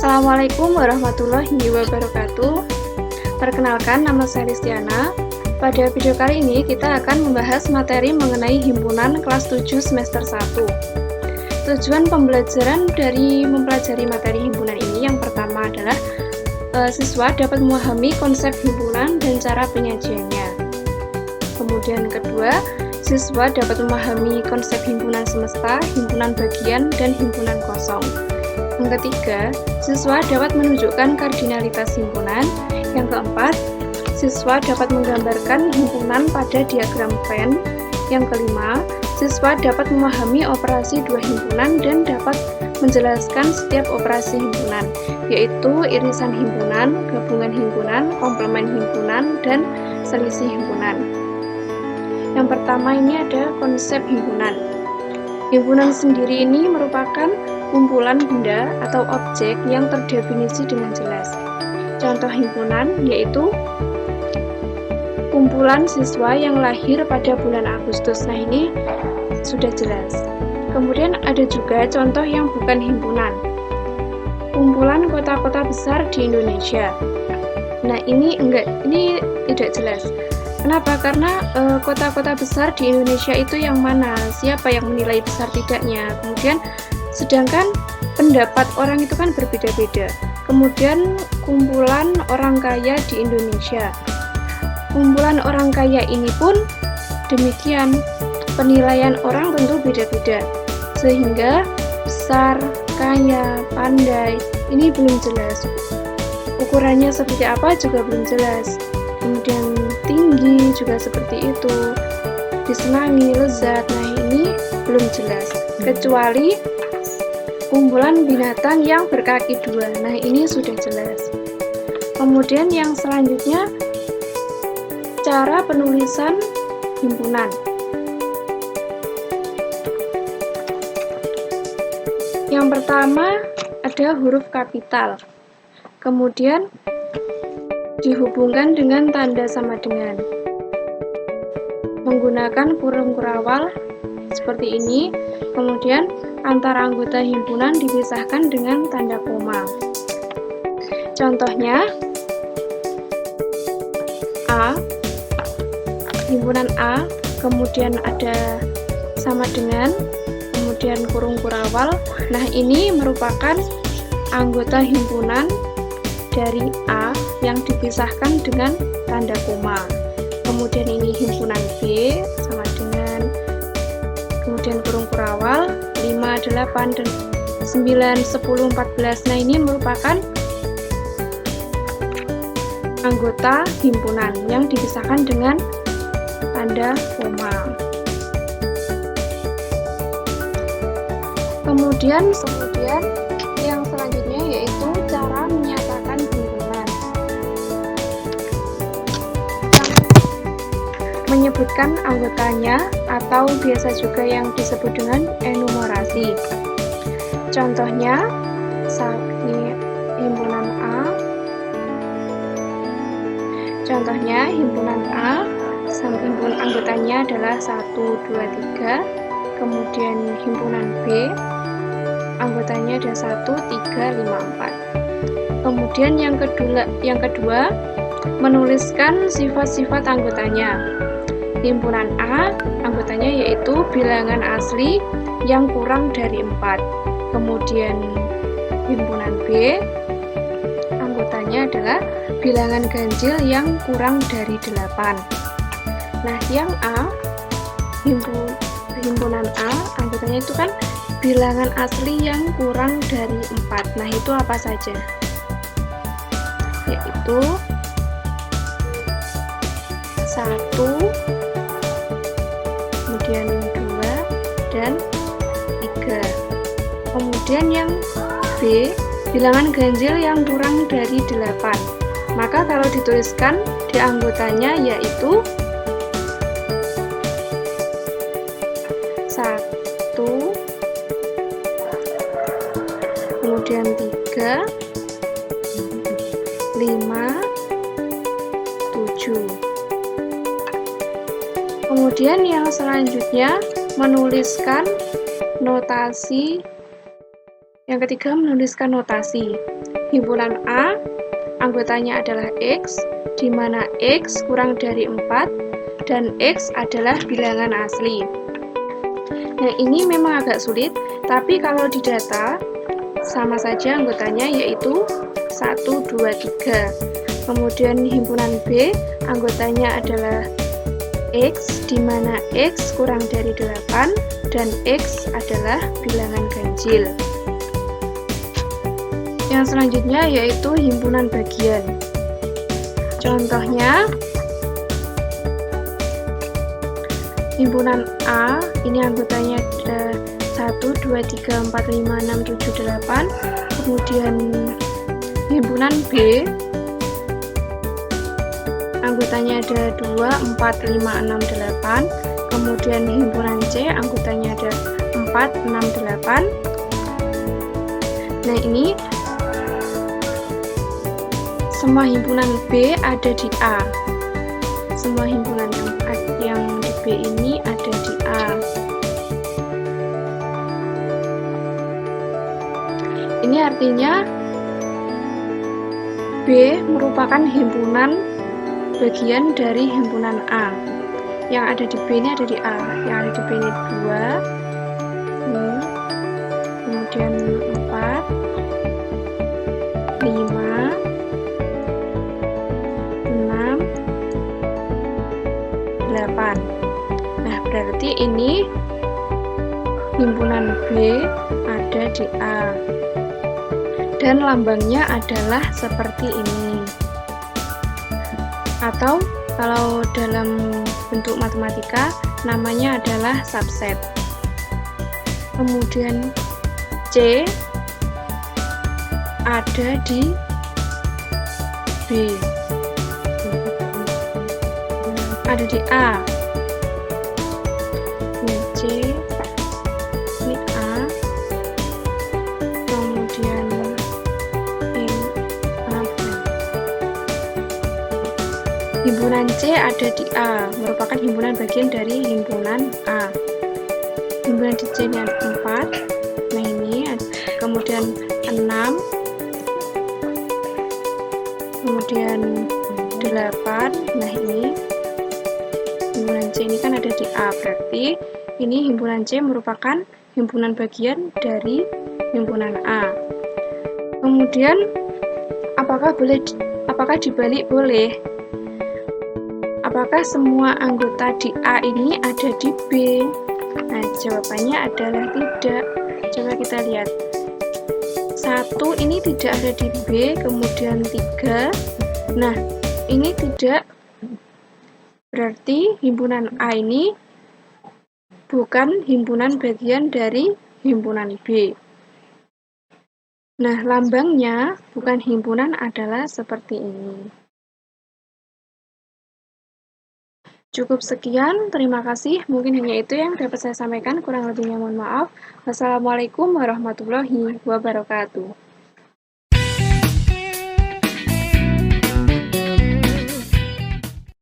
Assalamualaikum warahmatullahi wabarakatuh. Perkenalkan, nama saya Listiana. Pada video kali ini kita akan membahas materi mengenai himpunan kelas 7 semester 1. Tujuan pembelajaran dari mempelajari materi himpunan ini yang pertama adalah siswa dapat memahami konsep himpunan dan cara penyajiannya. Kemudian kedua, siswa dapat memahami konsep himpunan semesta, himpunan bagian, dan himpunan kosong. Yang ketiga, siswa dapat menunjukkan kardinalitas himpunan. Yang keempat, siswa dapat menggambarkan himpunan pada diagram Venn. Yang kelima, siswa dapat memahami operasi dua himpunan dan dapat menjelaskan setiap operasi himpunan, yaitu irisan himpunan, gabungan himpunan, komplement himpunan, dan selisih himpunan. Yang pertama ini ada konsep himpunan. Himpunan sendiri ini merupakan kumpulan benda atau objek yang terdefinisi dengan jelas. Contoh himpunan yaitu kumpulan siswa yang lahir pada bulan Agustus. Nah, ini sudah jelas. Kemudian ada juga contoh yang bukan himpunan. Kumpulan kota-kota besar di Indonesia. Nah, ini tidak jelas. Kenapa? Karena kota-kota besar di Indonesia itu yang mana? Siapa yang menilai besar tidaknya? Kemudian sedangkan pendapat orang itu kan berbeda-beda. Kemudian kumpulan orang kaya di Indonesia. Kumpulan orang kaya ini pun demikian. Penilaian orang tentu beda-beda. Sehingga besar, kaya, pandai ini belum jelas. Ukurannya seperti apa juga belum jelas. Kemudian tinggi juga seperti itu. Disenangi, lezat. Nah, ini belum jelas. Kecuali kumpulan binatang yang berkaki dua. Nah, ini sudah jelas. Kemudian yang selanjutnya, cara penulisan himpunan. Yang pertama ada huruf kapital. Kemudian dihubungkan dengan tanda sama dengan. Menggunakan kurung kurawal seperti ini. Kemudian antara anggota himpunan dipisahkan dengan tanda koma. Contohnya A, himpunan A, kemudian ada sama dengan, kemudian kurung kurawal. Nah, ini merupakan anggota himpunan dari A yang dipisahkan dengan tanda koma. Kemudian ini himpunan B sama dengan, kemudian kurung kurawal 5, 8, dan 9, 10, 14. Nah, ini merupakan anggota himpunan yang dipisahkan dengan tanda koma. Kemudian yang selanjutnya yaitu cara menyatakan himpunan. Menyebutkan anggotanya atau biasa juga yang disebut dengan enumerasi. Contohnya himpunan A. Contohnya himpunan A, himpunan anggotanya adalah 1, 2, 3. Kemudian himpunan B, anggotanya ada 1, 3, 5, 4. Kemudian yang kedua menuliskan sifat-sifat anggotanya. Himpunan A, anggotanya yaitu bilangan asli yang kurang dari 4. Kemudian himpunan B, anggotanya adalah bilangan ganjil yang kurang dari 8. Nah, yang A, himpunan A, anggotanya itu kan bilangan asli yang kurang dari 4. Nah, itu apa saja? Yaitu 1, kemudian 2, dan 3. Kemudian yang B, bilangan ganjil yang kurang dari 8. Maka kalau dituliskan di anggotanya yaitu 1, kemudian 3, 5, 7. Kemudian yang selanjutnya menuliskan notasi Yang ketiga, menuliskan notasi. Himpunan A, anggotanya adalah X, di mana X kurang dari 4, dan X adalah bilangan asli. Nah, ini memang agak sulit, tapi kalau di data, sama saja anggotanya yaitu 1, 2, 3. Kemudian himpunan B, anggotanya adalah X, di mana X kurang dari 8, dan X adalah bilangan ganjil. Yang selanjutnya yaitu himpunan bagian. Contohnya, himpunan A, ini anggotanya ada 1, 2, 3, 4, 5, 6, 7, 8. Kemudian himpunan B, anggotanya ada 2, 4, 5, 6, 8. Kemudian himpunan C, anggotanya ada 4, 6, 8. Nah, ini semua himpunan B ada di A. Semua himpunan yang di B ini ada di A. Ini artinya B merupakan himpunan bagian dari himpunan A. Yang ada di B ini ada di A. Yang ada di B ini 2, kemudian 4, 5, 6, 8. Nah, berarti ini himpunan B ada di A. Dan lambangnya adalah seperti ini. Atau kalau dalam bentuk matematika namanya adalah subset. Kemudian C ada di B. Ada di A. Ini C, ini A, kemudian ini A. Himpunan C ada di A, merupakan himpunan bagian dari himpunan A. Himpunan di C ini ada 4, nah ini, kemudian 6, kemudian 8, nah ini himpunan C ini kan ada di A, berarti ini himpunan C merupakan himpunan bagian dari himpunan A. Kemudian apakah dibalik? Boleh. Apakah semua anggota di A ini ada di B? Nah, jawabannya adalah tidak. Coba kita lihat. 1 ini tidak ada di B, kemudian 3. Nah, ini tidak. Berarti himpunan A ini bukan himpunan bagian dari himpunan B. Nah, lambangnya bukan himpunan adalah seperti ini. Cukup sekian, terima kasih. Mungkin hanya itu yang dapat saya sampaikan, kurang lebihnya mohon maaf. Wassalamualaikum warahmatullahi wabarakatuh.